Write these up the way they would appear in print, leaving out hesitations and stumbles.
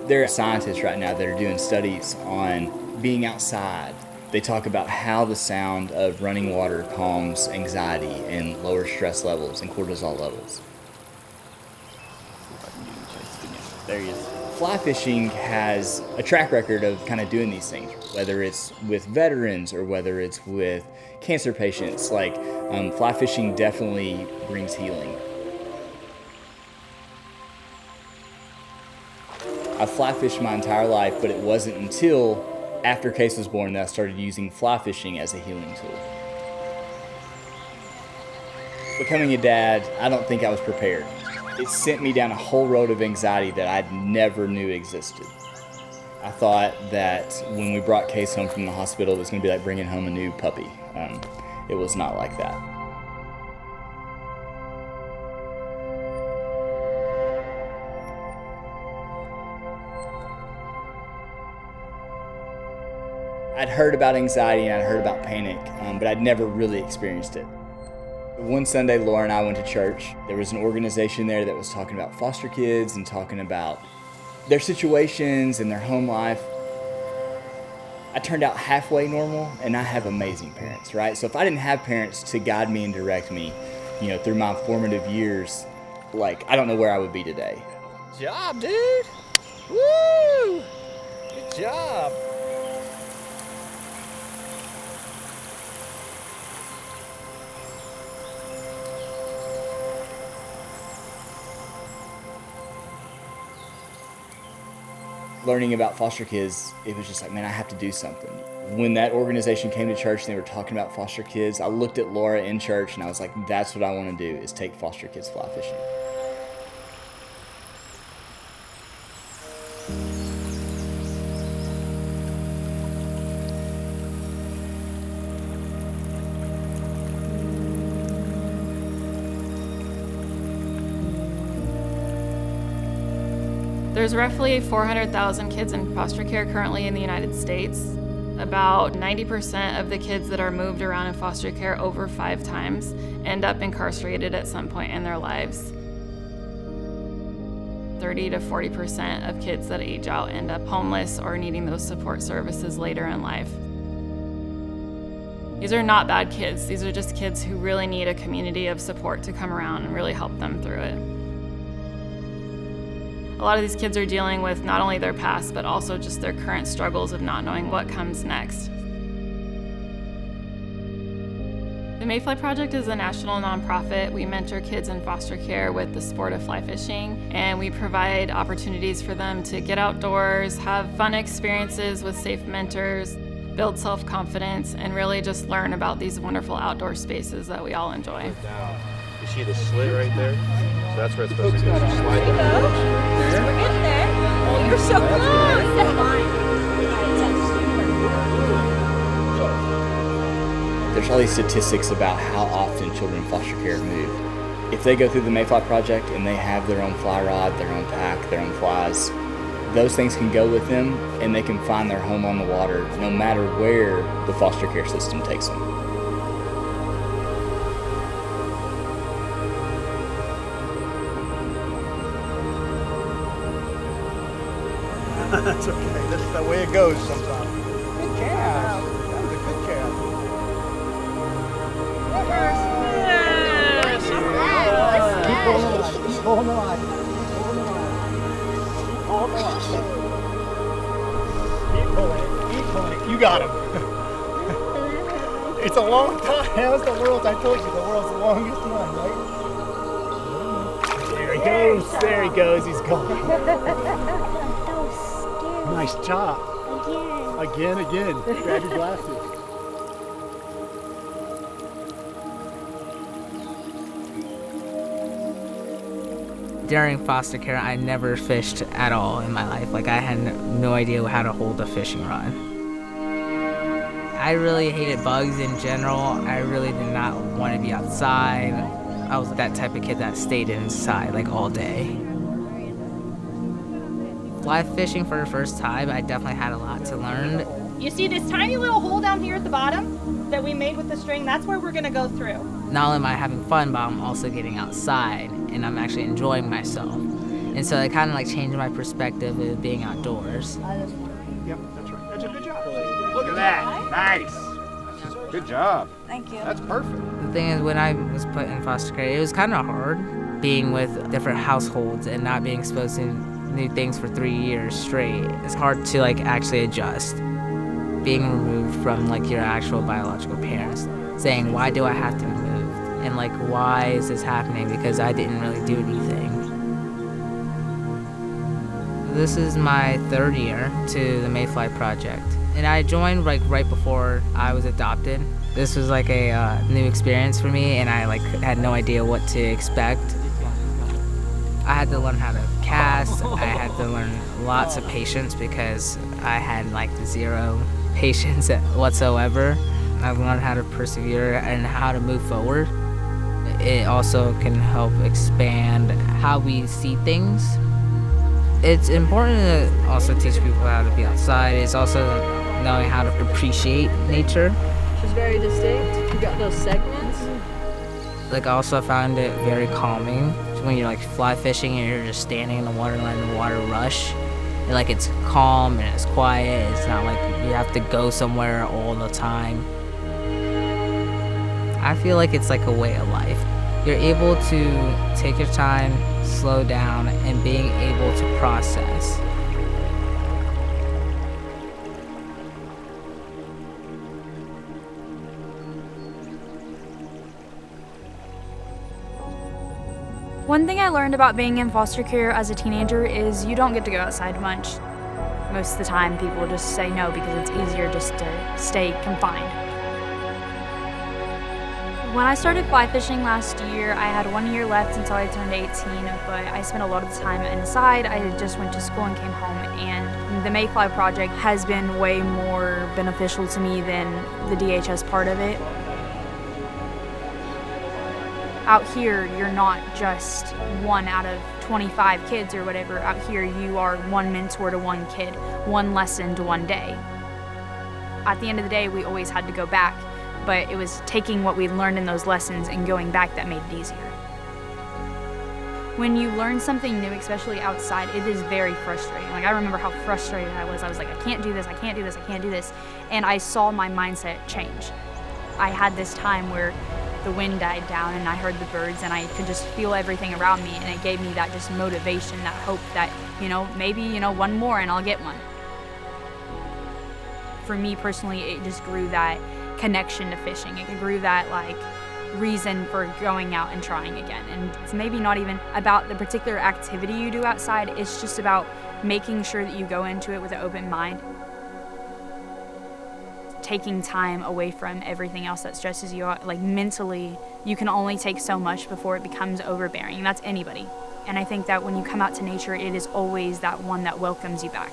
There are scientists right now that are doing studies on being outside. They talk about how the sound of running water calms anxiety and lowers stress levels and cortisol levels. There he is. Fly fishing has a track record of kind of doing these things, whether it's with veterans or whether it's with cancer patients. Fly fishing definitely brings healing. I've fly fished my entire life, but it wasn't until after Case was born that I started using fly fishing as a healing tool. Becoming a dad, I don't think I was prepared. It sent me down a whole road of anxiety that I never knew existed. I thought that when we brought Case home from the hospital, it was going to be like bringing home a new puppy. It was not like that. I'd heard about anxiety and I'd heard about panic, but I'd never really experienced it. One Sunday, Laura and I went to church. There was an organization there that was talking about foster kids and talking about their situations and their home life. I turned out halfway normal, and I have amazing parents, right? So if I didn't have parents to guide me and direct me, through my formative years, I don't know where I would be today. Good job, dude. Woo! Good job. Learning about foster kids, it was just like, man, I have to do something. When that organization came to church and they were talking about foster kids, I looked at Laura in church and I was like, that's what I want to do, is take foster kids fly fishing. There's roughly 400,000 kids in foster care currently in the United States. About 90% of the kids that are moved around in foster care over 5 times end up incarcerated at some point in their lives. 30 to 40% of kids that age out end up homeless or needing those support services later in life. These are not bad kids. These are just kids who really need a community of support to come around and really help them through it. A lot of these kids are dealing with not only their past, but also just their current struggles of not knowing what comes next. The Mayfly Project is a national nonprofit. We mentor kids in foster care with the sport of fly fishing, and we provide opportunities for them to get outdoors, have fun experiences with safe mentors, build self-confidence, and really just learn about these wonderful outdoor spaces that we all enjoy. You see the slit right there? So that's where it's supposed to go. So slide We're getting there. Oh, you're so close. There's all these statistics about how often children in foster care are moved. If they go through the Mayfly Project and they have their own fly rod, their own pack, their own flies, those things can go with them and they can find their home on the water no matter where the foster care system takes them. That's okay. That's the way it goes sometimes. Good cast. That was a good cast. Keep holding the line. Keep holding the line. Keep holding the line. Keep pulling it. Keep pulling it. You got him. It's a long time. How's the world? I told you the world's the longest one, right? There he goes. There he goes. He's gone. Nice job. Again. Grab your glasses. During foster care, I never fished at all in my life. I had no idea how to hold a fishing rod. I really hated bugs in general. I really did not want to be outside. I was that type of kid that stayed inside all day. Fly fishing for the first time, I definitely had a lot to learn. You see this tiny little hole down here at the bottom that we made with the string? That's where we're gonna go through. Not only am I having fun, but I'm also getting outside and I'm actually enjoying myself. And so it kind of like changed my perspective of being outdoors. Yep, that's right. That's a good job. Look at that. Nice. Good job. Thank you. That's perfect. The thing is, when I was put in foster care, it was kind of hard being with different households and not being exposed to new things for 3 years straight. It's hard to like actually adjust. Being removed from like your actual biological parents, saying, why do I have to be moved? And like, why is this happening? Because I didn't really do anything. This is my 3rd year to the Mayfly Project. And I joined like right before I was adopted. This was like a new experience for me, and I like had no idea what to expect. I had to learn how to cast. I had to learn lots of patience because I had like 0 patience whatsoever. I learned how to persevere and how to move forward. It also can help expand how we see things. It's important to also teach people how to be outside. It's also knowing how to appreciate nature. She's very distinct. You got those segments. Like I also found it very calming when you're like fly fishing and you're just standing in the water and letting the water rush. And like it's calm and it's quiet. It's not like you have to go somewhere all the time. I feel like it's like a way of life. You're able to take your time, slow down, and being able to process. One thing I learned about being in foster care as a teenager is you don't get to go outside much. Most of the time people just say no because it's easier just to stay confined. When I started fly fishing last year, I had 1 year left until I turned 18, but I spent a lot of the time inside. I just went to school and came home, and the Mayfly Project has been way more beneficial to me than the DHS part of it. Out here, you're not just 1 out of 25 kids or whatever. Out here, you are 1 mentor to 1 kid, 1 lesson to 1 day. At the end of the day, we always had to go back, but it was taking what we learned in those lessons and going back that made it easier. When you learn something new, especially outside, it is very frustrating. Like I remember how frustrated I was. I was like, I can't do this, I can't do this, I can't do this. And I saw my mindset change. I had this time where the wind died down and I heard the birds and I could just feel everything around me, and it gave me that just motivation, that hope that, maybe, 1 more and I'll get one. For me personally, it just grew that connection to fishing. It grew that reason for going out and trying again. And it's maybe not even about the particular activity you do outside, it's just about making sure that you go into it with an open mind. Taking time away from everything else that stresses you out. Like mentally, you can only take so much before it becomes overbearing, and that's anybody. And I think that when you come out to nature, it is always that one that welcomes you back.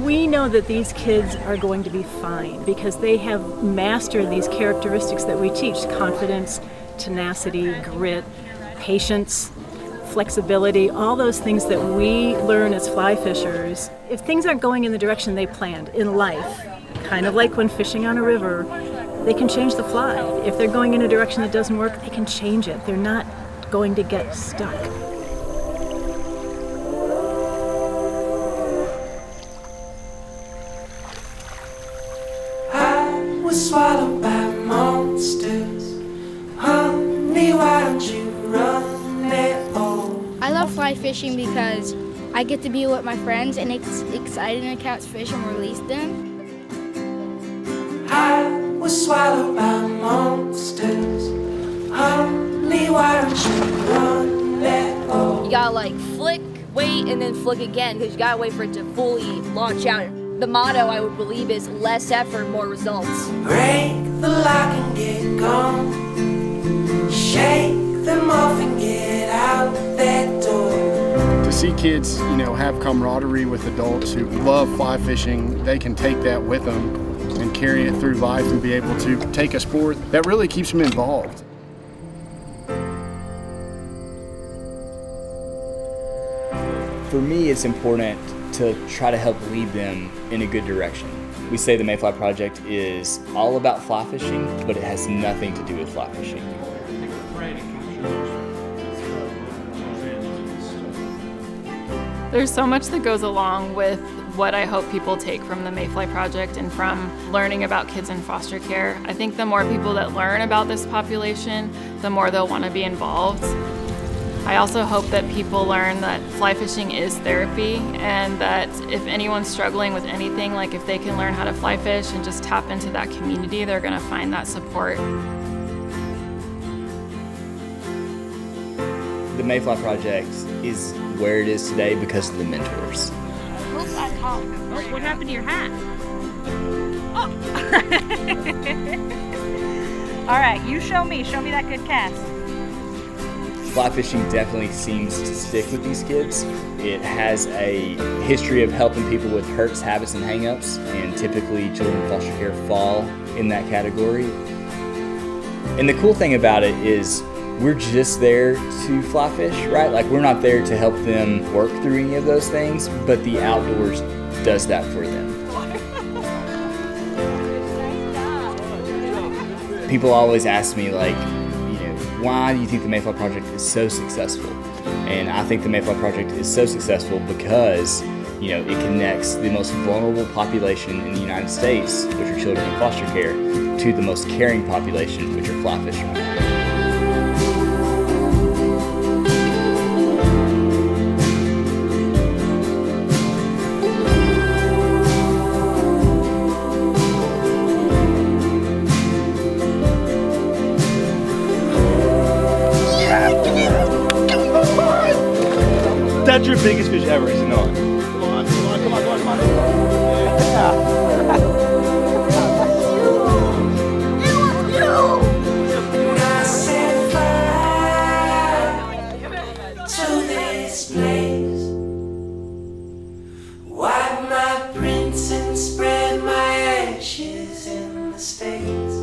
We know that these kids are going to be fine because they have mastered these characteristics that we teach: confidence, tenacity, grit, patience, flexibility, all those things that we learn as fly fishers. If things aren't going in the direction they planned in life, kind of like when fishing on a river, they can change the fly. If they're going in a direction that doesn't work, they can change it. They're not going to get stuck. Swallowed by monsters. Honey, why don't you run it all? I love fly fishing because I get to be with my friends and it's exciting to catch fish and release them. I was swallowed by monsters. Honey, why don't you run it all? You gotta flick, wait, and then flick again because you gotta wait for it to fully launch out. The motto, I would believe, is less effort, more results. Break the lock and get gone. Shake them off and get out that door. To see kids, have camaraderie with adults who love fly fishing, they can take that with them and carry it through life and be able to take a sport that really keeps them involved. For me, it's important to try to help lead them in a good direction. We say the Mayfly Project is all about fly fishing, but it has nothing to do with fly fishing. There's so much that goes along with what I hope people take from the Mayfly Project and from learning about kids in foster care. I think the more people that learn about this population, the more they'll want to be involved. I also hope that people learn that fly fishing is therapy, and that if anyone's struggling with anything, like if they can learn how to fly fish and just tap into that community, they're going to find that support. The Mayfly Project is where it is today because of the mentors. Oh, what happened to your hat? Oh. All right, you show me that good cast. Fly fishing definitely seems to stick with these kids. It has a history of helping people with hurts, habits, and hang-ups, and typically children in foster care fall in that category. And the cool thing about it is we're just there to fly fish, right? Like, we're not there to help them work through any of those things, but the outdoors does that for them. People always ask me, like, why do you think the Mayfly Project is so successful? And I think the Mayfly Project is so successful because, it connects the most vulnerable population in the United States, which are children in foster care, to the most caring population, which are fly fishermen. That's your biggest fish ever, is it not? Come on. And I set fire to this place. Wipe my prints and spread my ashes in the States.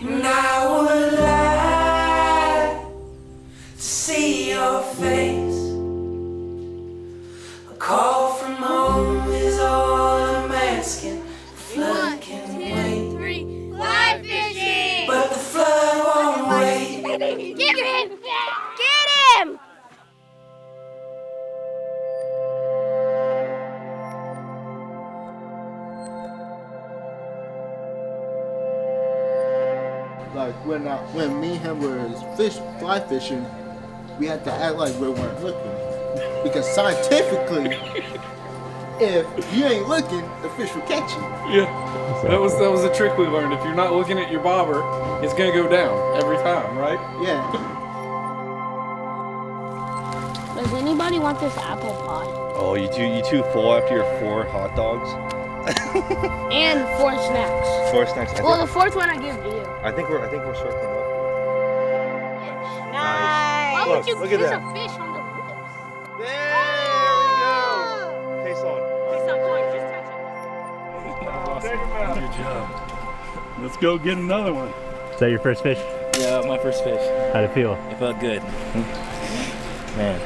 And I would like to see your face. A call from home is all I'm asking. The flood can wait. 1, 2, 3, fly fishing! But the flood won't wait. Get him! Get him! Like when me and him were fly fishing, we had to act like we weren't looking. Because scientifically, if you ain't looking, the fish will catch you. Yeah, that was a trick we learned. If you're not looking at your bobber, it's gonna go down every time, right? Yeah. Does anybody want this apple pie? Oh, you too full after your 4 hot dogs? And 4 snacks. 4 snacks. Well, the 4th one I give to you. I think we're circling up. Nice. Why would you Look kiss at that. a fish on the lips? There we go. Face on. Good job. Let's go get another one. Is that your first fish? Yeah, my first fish. How'd it feel? It felt good. Man.